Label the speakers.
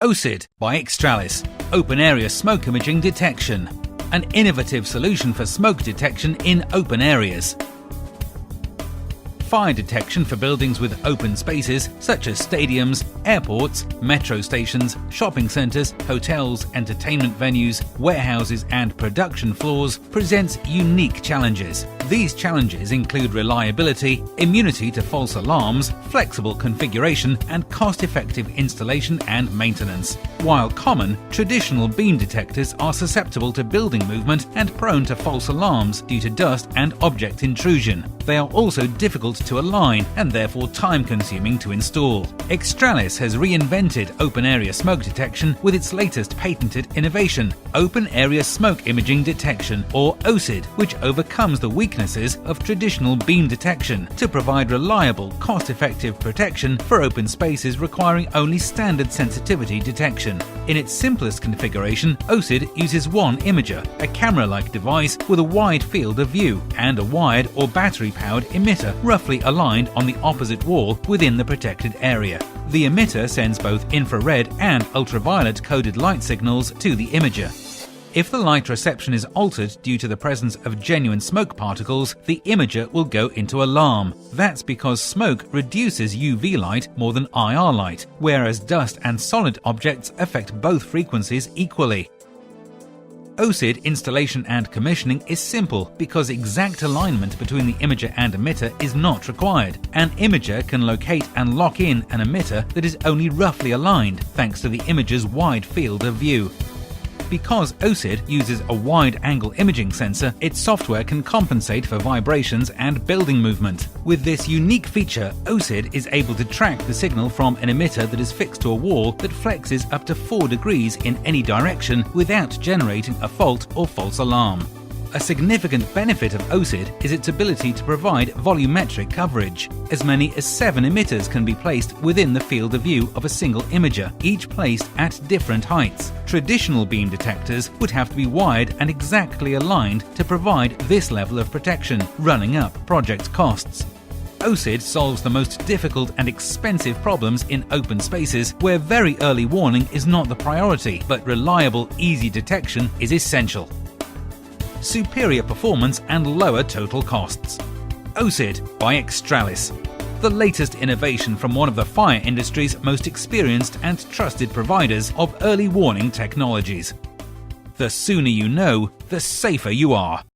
Speaker 1: OSID by Xtralis, Open Area Smoke Imaging Detection, an innovative solution for smoke detection in open areas. Fire detection for buildings with open spaces such as stadiums, airports, metro stations, shopping centres, hotels, entertainment venues, warehouses and production floors presents unique challenges. These challenges include reliability, immunity to false alarms, flexible configuration and cost-effective installation and maintenance. While common, traditional beam detectors are susceptible to building movement and prone to false alarms due to dust and object intrusion. They are also difficult to align and therefore time-consuming to install. Xtralis has reinvented open area smoke detection with its latest patented innovation, Open Area Smoke Imaging Detection, or OSID, which overcomes the weaknesses of traditional beam detection to provide reliable, cost-effective protection for open spaces requiring only standard sensitivity detection. In its simplest configuration, OSID uses one imager, a camera-like device with a wide field of view, and a wired or battery-powered emitter roughly aligned on the opposite wall within the protected area. The emitter sends both infrared and ultraviolet coded light signals to the imager. If the light reception is altered due to the presence of genuine smoke particles, the imager will go into alarm. That's because smoke reduces UV light more than IR light, whereas dust and solid objects affect both frequencies equally. OSID installation and commissioning is simple because exact alignment between the imager and emitter is not required. An imager can locate and lock in an emitter that is only roughly aligned thanks to the imager's wide field of view. Because OSID uses a wide-angle imaging sensor, its software can compensate for vibrations and building movement. With this unique feature, OSID is able to track the signal from an emitter that is fixed to a wall that flexes up to 4 degrees in any direction without generating a fault or false alarm. A significant benefit of OSID is its ability to provide volumetric coverage. As many as 7 emitters can be placed within the field of view of a single imager, each placed at different heights. Traditional beam detectors would have to be wired and exactly aligned to provide this level of protection, running up project costs. OSID solves the most difficult and expensive problems in open spaces where very early warning is not the priority, but reliable, easy detection is essential. Superior performance and lower total costs. OSID by Xtralis, the latest innovation from one of the fire industry's most experienced and trusted providers of early warning technologies. The sooner you know, the safer you are.